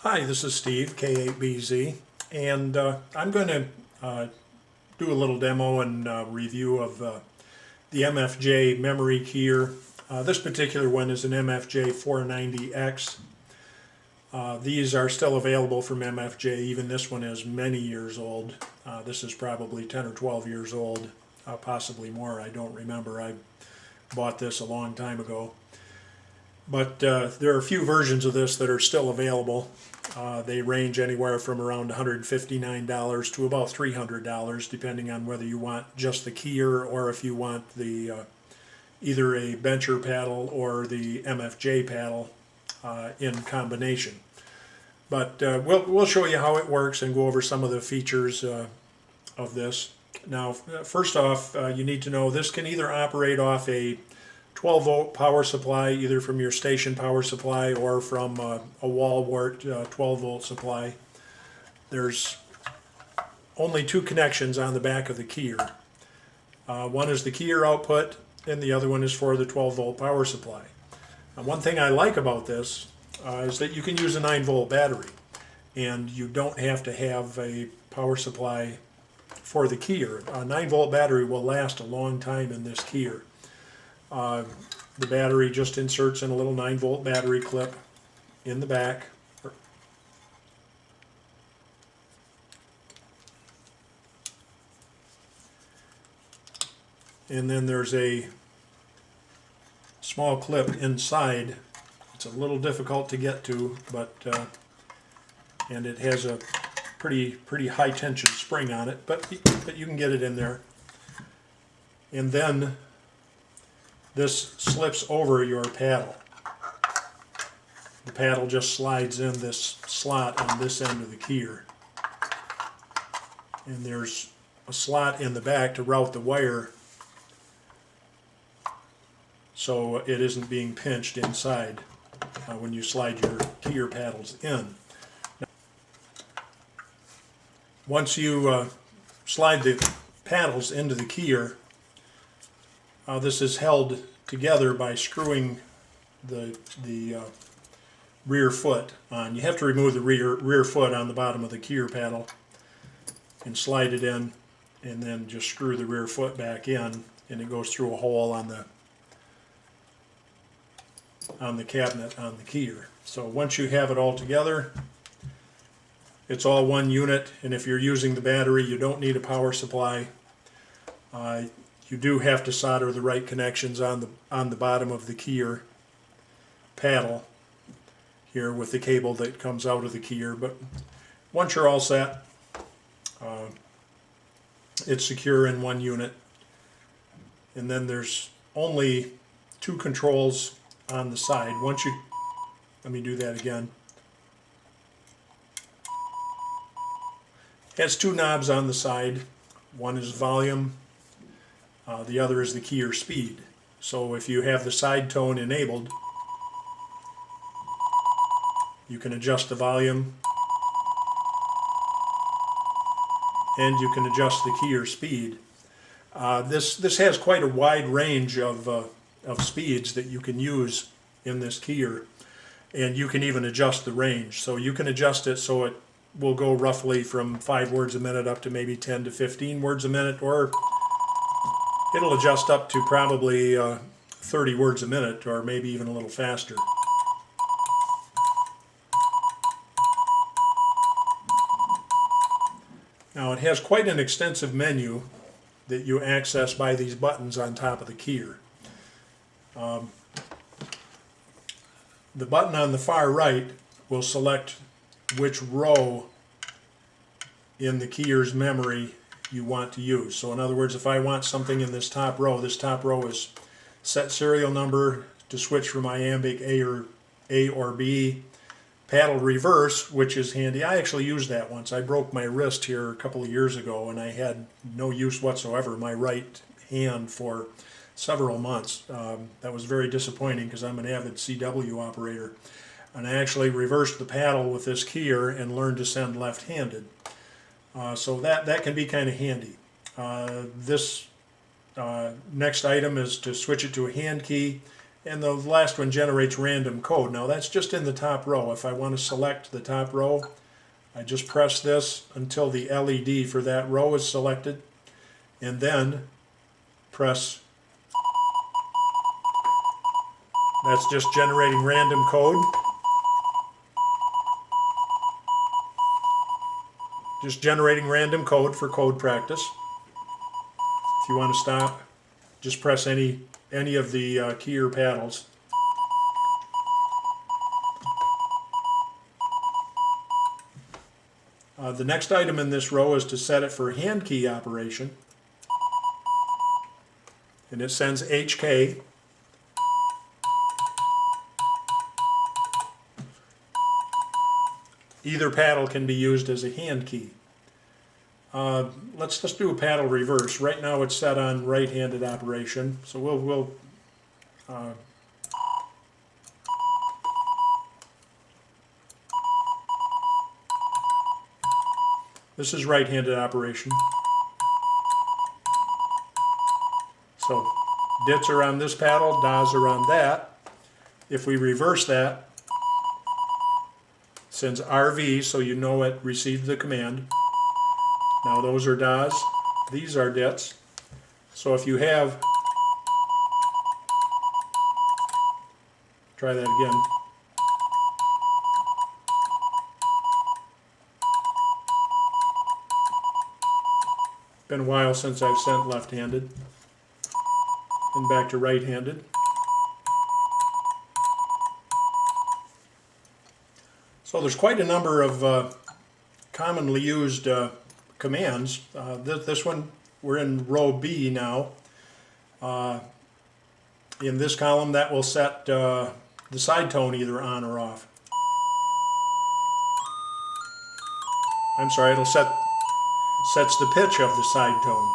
Hi, this is Steve, K8BZ, and I'm going to do a little demo and review of the MFJ memory keyer. This particular one is an MFJ-490 X. These are still available from MFJ. Even this one is many years old. This is probably 10 or 12 years old, possibly more. I don't remember. I bought this a long time ago. But there are a few versions of this that are still available. They range anywhere from around $159 to about $300, depending on whether you want just the keyer or if you want the either a bencher paddle or the MFJ paddle in combination. But we'll show you how it works and go over some of the features of this. Now, first off, you need to know this can either operate off a 12-volt power supply, either from your station power supply or from a wall wart 12-volt supply. There's only two connections on the back of the keyer. One is the keyer output, and the other one is for the 12-volt power supply. And one thing I like about this is that you can use a 9-volt battery, and you don't have to have a power supply for the keyer. A 9-volt battery will last a long time in this keyer. The battery just inserts in a little 9-volt battery clip in the back. And then there's a small clip inside. It's a little difficult to get to, but and it has a pretty high tension spring on it, but you can get it in there. And then this slips over your paddle. The paddle just slides in this slot on this end of the keyer. And there's a slot in the back to route the wire so it isn't being pinched inside when you slide your keyer paddles in. Now, once you slide the paddles into the keyer, this is held together by screwing the rear foot on. You have to remove the rear foot on the bottom of the keyer paddle and slide it in, and then just screw the rear foot back in, and it goes through a hole on the cabinet on the keyer. So once you have it all together, it's all one unit, and if you're using the battery, you don't need a power supply. You do have to solder the right connections on the bottom of the keyer paddle here with the cable that comes out of the keyer. But once you're all set, it's secure in one unit. And then there's only two controls on the side. Let me do that again. It has two knobs on the side. One is volume. The other is the keyer speed. So if you have the side tone enabled, you can adjust the volume and you can adjust the keyer speed. This has quite a wide range of speeds that you can use in this keyer, and you can even adjust the range. So you can adjust it so it will go roughly from 5 words a minute up to maybe 10 to 15 words a minute, or it'll adjust up to probably 30 words a minute, or maybe even a little faster. Now it has quite an extensive menu that you access by these buttons on top of the keyer. The button on the far right will select which row in the keyer's memory you want to use. So in other words, if I want something in this top row is set serial number to switch from iambic A or B, paddle reverse, which is handy. I actually used that once. I broke my wrist here a couple of years ago, and I had no use whatsoever in my right hand for several months. That was very disappointing because I'm an avid CW operator, and I actually reversed the paddle with this keyer and learned to send left-handed. So that can be kind of handy. This next item is to switch it to a hand key, And the last one generates random code. Now that's just in the top row. If I want to select the top row, I just press this until the LED for that row is selected, and then press. That's just generating random code. Just generating random code for code practice. If you want to stop, just press any of the key or paddles. The next item in this row is to set it for hand key operation. And it sends HK. Either paddle can be used as a hand key. Let's just do a paddle reverse. Right now it's set on right-handed operation, so we'll this is right-handed operation. So dits are on this paddle, das are on that. If we reverse that, it sends RV, so you know it received the command. Now those are das, these are dits. So if you have, try that again. Been a while since I've sent left-handed. And back to right-handed. So there's quite a number of commonly used commands. This one, we're in row B now. In this column, that will set the side tone either on or off. I'm sorry, it'll sets the pitch of the side tone.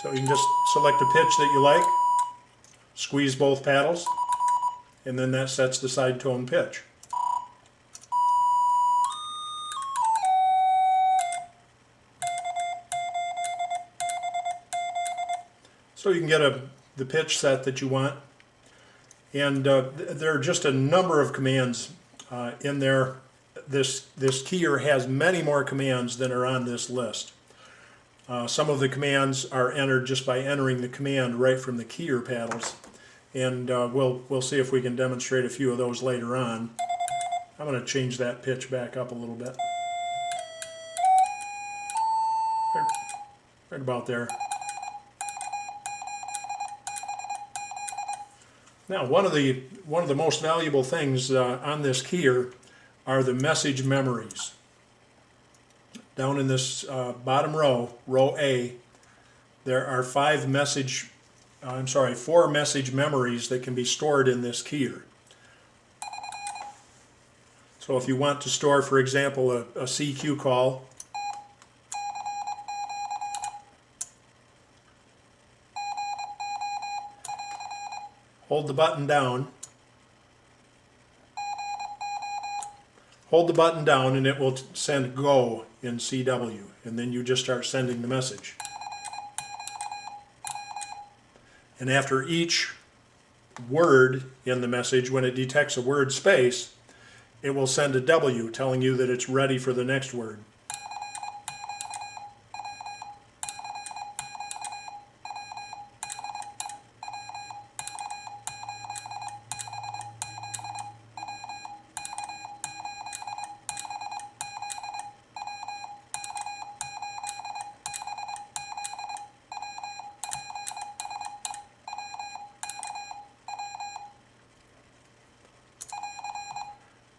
So you can just select a pitch that you like, squeeze both paddles, and then that sets the side tone pitch. So you can get the pitch set that you want. And there are just a number of commands in there. This keyer has many more commands than are on this list. Some of the commands are entered just by entering the command right from the keyer paddles. And we'll see if we can demonstrate a few of those later on. I'm going to change that pitch back up a little bit. Right about there. Now, one of the most valuable things on this keyer are the message memories. Down in this bottom row, row A, there are four message memories that can be stored in this keyer. So if you want to store, for example, a CQ call, hold the button down. Hold the button down and it will send go in CW, and then you just start sending the message. And after each word in the message, when it detects a word space, it will send a W telling you that it's ready for the next word.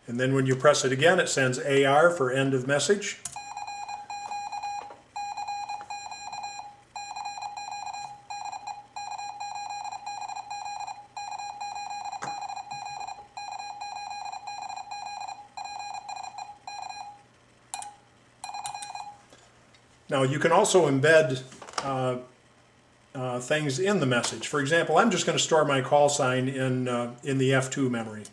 And then when you press it again, it sends AR for end of message. Now you can also embed things in the message. For example, I'm just going to store my call sign in the F2 memory.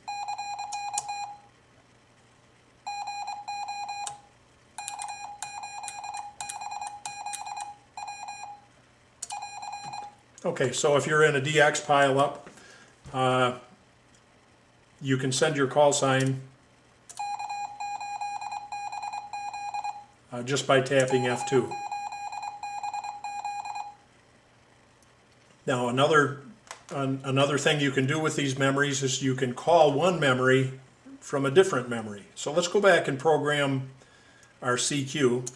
Okay, so if you're in a DX pileup, you can send your call sign just by tapping F2. Now another thing you can do with these memories is you can call one memory from a different memory. So let's go back and program our CQ.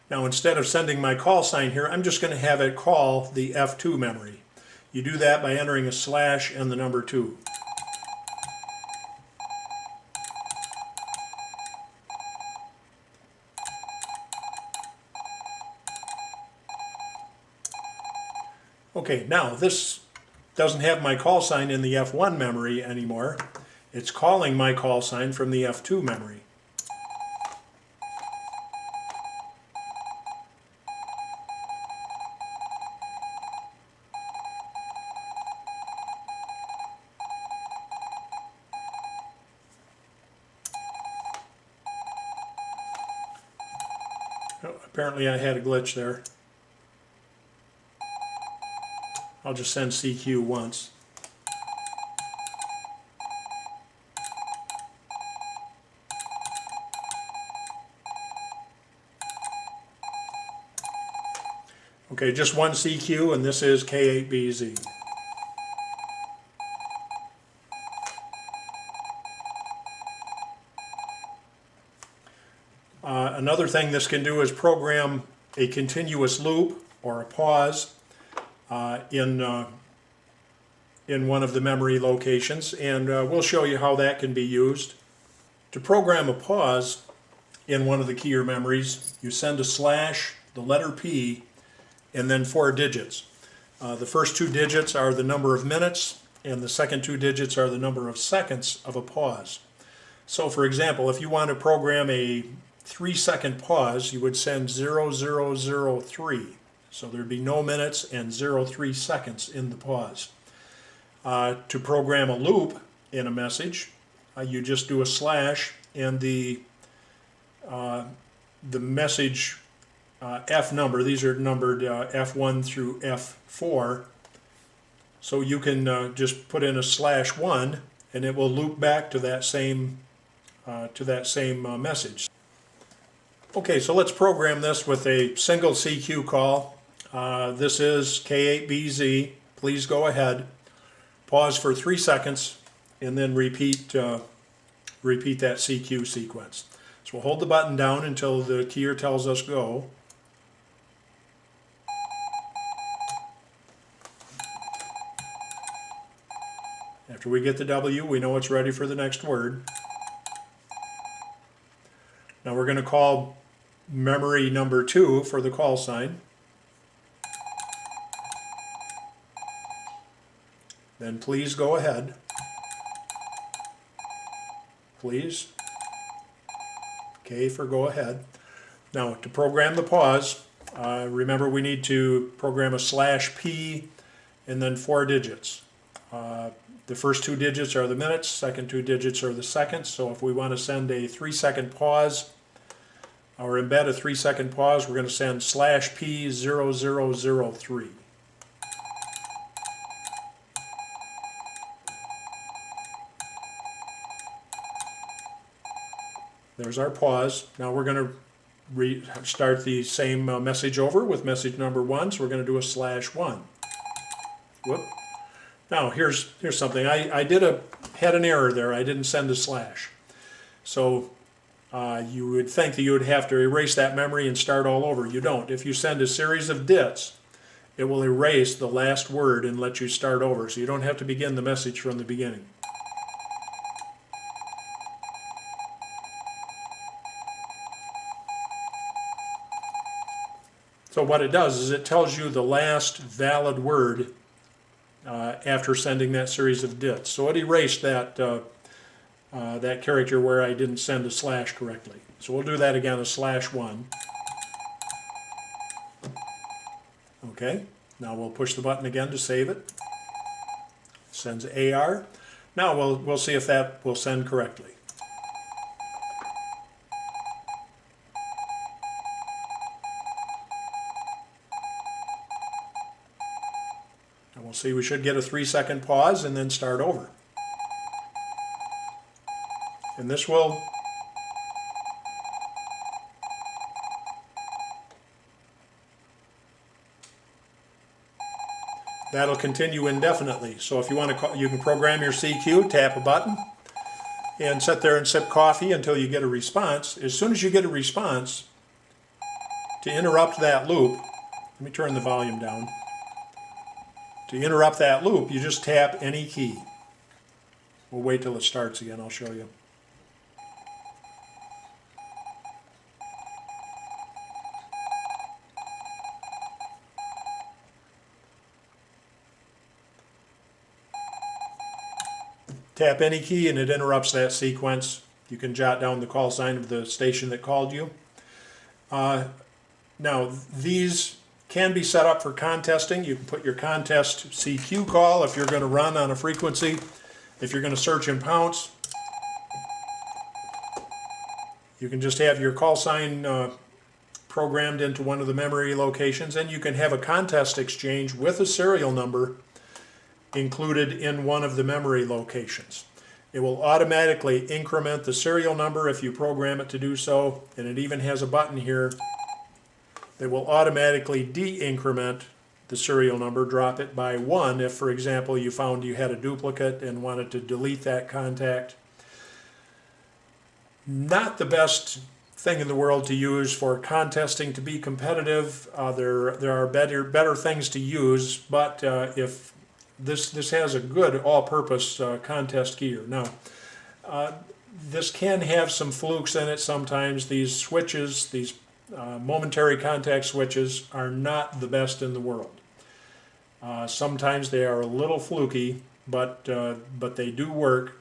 Now instead of sending my call sign here, I'm just going to have it call the F2 memory. You do that by entering a slash and the number 2. Okay, now this doesn't have my call sign in the F1 memory anymore. It's calling my call sign from the F2 memory. Oh, apparently I had a glitch there. I'll just send CQ once. Okay, just one CQ, and this is K8BZ. Another thing this can do is program a continuous loop or a pause in one of the memory locations, and we'll show you how that can be used. To program a pause in one of the keyer memories, you send a slash, the letter P, and then 4 digits. The first 2 digits are the number of minutes, and the second 2 digits are the number of seconds of a pause. So for example, if you want to program a 3-second pause, you would send 0003. So there'd be no minutes and 03 seconds in the pause. To program a loop in a message, you just do a slash and the message F number. These are numbered F1 through F4. So you can just put in a /1 and it will loop back to that same message. Okay, so let's program this with a single CQ call. This is K8BZ. Please go ahead. Pause for 3 seconds and then repeat that CQ sequence. So we'll hold the button down until the keyer tells us go. After we get the W, we know it's ready for the next word. Now we're going to call memory number 2 for the call sign. Then please go ahead. Please. K for go ahead. Now to program the pause, remember we need to program a /P and then 4 digits. The first 2 digits are the minutes, second 2 digits are the seconds. So if we want to send a 3-second pause or embed a 3-second pause, we're going to send /P0003. There's our pause. Now we're going to start the same message over with message number 1, so we're going to do a /1. Whoop. Now here's something. I had an error there. I didn't send a slash. So you would think that you would have to erase that memory and start all over. You don't. If you send a series of dits, it will erase the last word and let you start over. So you don't have to begin the message from the beginning. So what it does is it tells you the last valid word after sending that series of dits. So it erased that character where I didn't send a slash correctly. So we'll do that again, a /1. Okay, now we'll push the button again to save it. Sends AR. Now we'll see if that will send correctly. And we'll see, we should get a 3-second pause and then start over. And this will that'll continue indefinitely. So if you want to call, you can program your CQ, tap a button, and sit there and sip coffee until you get a response. As soon as you get a response, to interrupt that loop, let me turn the volume down. To interrupt that loop, you just tap any key. We'll wait till it starts again, I'll show you. Tap any key and it interrupts that sequence. You can jot down the call sign of the station that called you. Now, these can be set up for contesting. You can put your contest CQ call if you're going to run on a frequency. If you're going to search and pounce, you can just have your call sign programmed into one of the memory locations, and you can have a contest exchange with a serial number included in one of the memory locations. It will automatically increment the serial number if you program it to do so, and it even has a button here that will automatically de-increment the serial number, drop it by 1 if, for example, you found you had a duplicate and wanted to delete that contact. Not the best thing in the world to use for contesting to be competitive. There are better things to use, but if this has a good all-purpose contest keyer. Now, this can have some flukes in it sometimes. These switches, these momentary contact switches, are not the best in the world. Sometimes they are a little fluky, but they do work.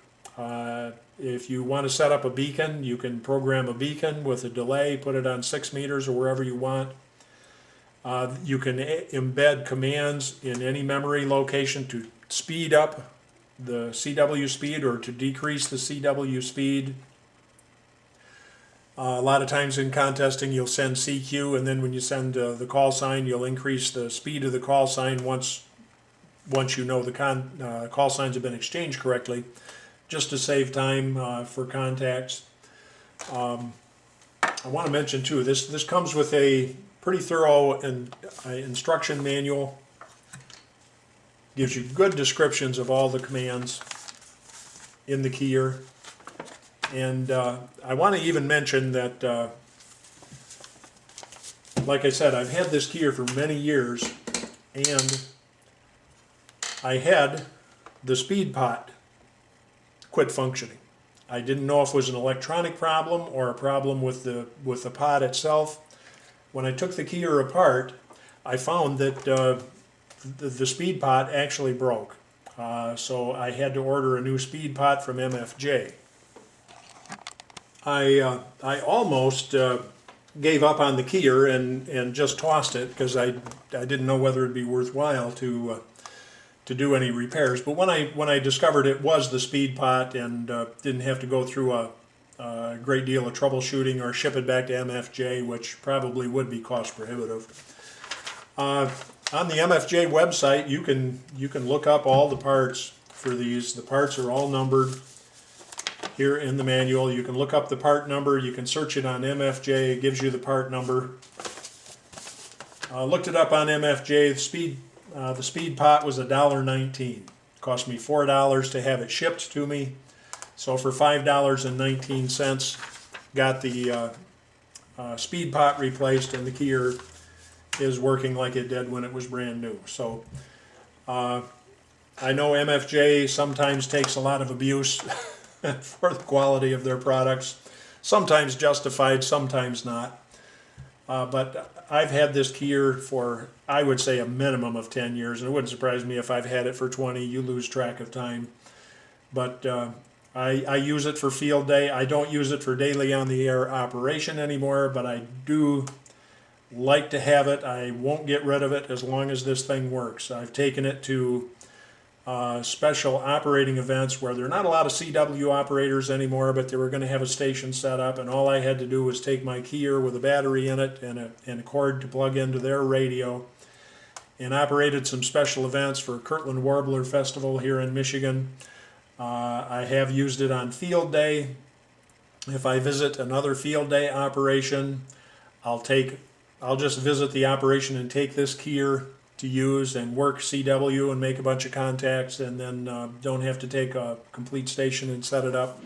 If you want to set up a beacon, you can program a beacon with a delay, put it on 6 meters or wherever you want. You can embed commands in any memory location to speed up the CW speed or to decrease the CW speed. A lot of times in contesting you'll send CQ, and then when you send the call sign, you'll increase the speed of the call sign once you know the call signs have been exchanged correctly, just to save time for contacts. I want to mention too, this comes with a pretty thorough instruction manual. Gives you good descriptions of all the commands in the keyer. And I want to even mention that, like I said, I've had this keyer for many years, and I had the speed pot quit functioning. I didn't know if it was an electronic problem or a problem with the pot itself. When I took the keyer apart, I found that the speed pot actually broke. So I had to order a new speed pot from MFJ. I almost gave up on the keyer and just tossed it because I didn't know whether it'd be worthwhile to do any repairs. But when I discovered it was the speed pot and didn't have to go through a great deal of troubleshooting or ship it back to MFJ, which probably would be cost prohibitive. On the MFJ website, you can look up all the parts for these. The parts are all numbered here in the manual. You can look up the part number. You can search it on MFJ. It gives you the part number. Looked it up on MFJ. The speed pot was $1.19. Cost me $4 to have it shipped to me. So for $5.19, got the speed pot replaced, and the keyer is working like it did when it was brand new. So I know MFJ sometimes takes a lot of abuse for the quality of their products. Sometimes justified, sometimes not. But I've had this keyer for, I would say, a minimum of 10 years, and it wouldn't surprise me if I've had it for 20. You lose track of time. But I use it for field day. I don't use it for daily on-the-air operation anymore, but I do like to have it. I won't get rid of it as long as this thing works. I've taken it to special operating events where there are not a lot of CW operators anymore, but they were going to have a station set up, and all I had to do was take my keyer with a battery in it and a cord to plug into their radio, and operated some special events for Kirtland Warbler Festival here in Michigan. I have used it on field day. If I visit another field day operation, I'll just visit the operation and take this keyer to use and work CW and make a bunch of contacts, and then don't have to take a complete station and set it up.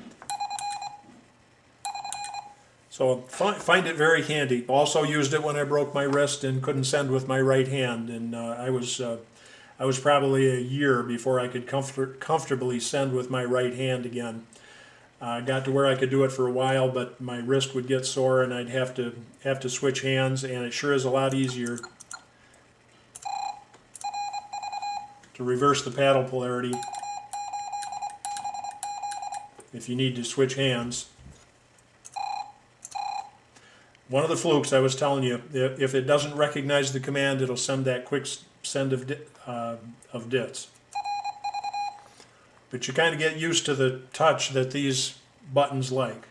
So find it very handy. Also used it when I broke my wrist and couldn't send with my right hand, and I was probably a year before I could comfortably send with my right hand again. I got to where I could do it for a while, but my wrist would get sore and I'd have to switch hands, and it sure is a lot easier to reverse the paddle polarity if you need to switch hands. One of the flukes I was telling you, if it doesn't recognize the command, it'll send that quick send of dits. But you kind of get used to the touch that these buttons like.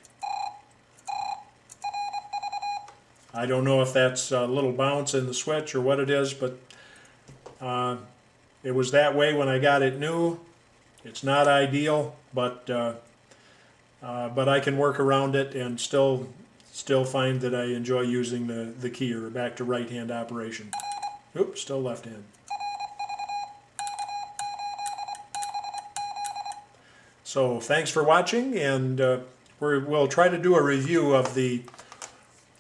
I don't know if that's a little bounce in the switch or what it is, but it was that way when I got it new. It's not ideal, but I can work around it and still find that I enjoy using the keyer. Back to right hand operation. Oops, still left hand. So thanks for watching, and we'll try to do a review of the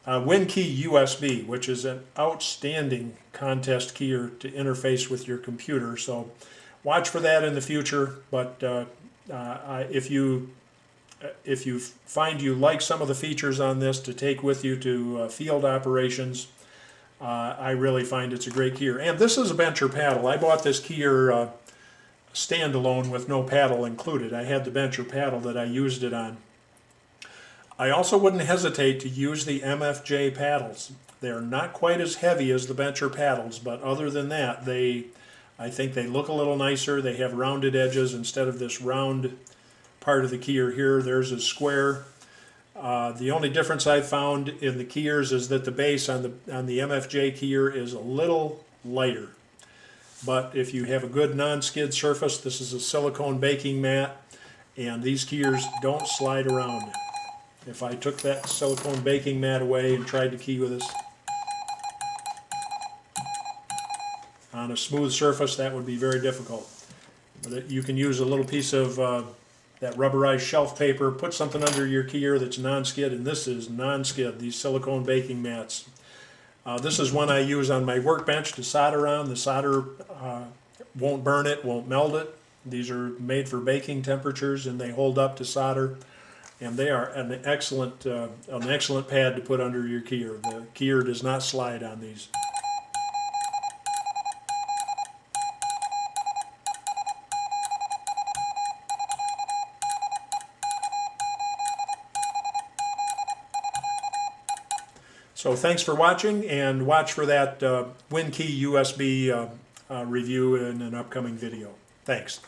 WinKey USB, which is an outstanding contest keyer to interface with your computer. So watch for that in the future. But if you find you like some of the features on this to take with you to field operations, I really find it's a great keyer. And this is a bencher paddle. I bought this keyer standalone with no paddle included. I had the bencher paddle that I used it on. I also wouldn't hesitate to use the MFJ paddles. They're not quite as heavy as the bencher paddles, but other than that, I think they look a little nicer. They have rounded edges instead of this round part of the keyer here. Theirs is square. The only difference I've found in the keyers is that the base on the MFJ keyer is a little lighter. But if you have a good non-skid surface, this is a silicone baking mat, and these keyers don't slide around. If I took that silicone baking mat away and tried to key with this on a smooth surface, that would be very difficult. You can use a little piece of that rubberized shelf paper, put something under your keyer that's non-skid, and this is non-skid, these silicone baking mats. This is one I use on my workbench to solder on. The solder won't burn it, won't melt it. These are made for baking temperatures, and they hold up to solder. And they are an excellent pad to put under your keyer. The keyer does not slide on these. So thanks for watching, and watch for that WinKey USB review in an upcoming video. Thanks.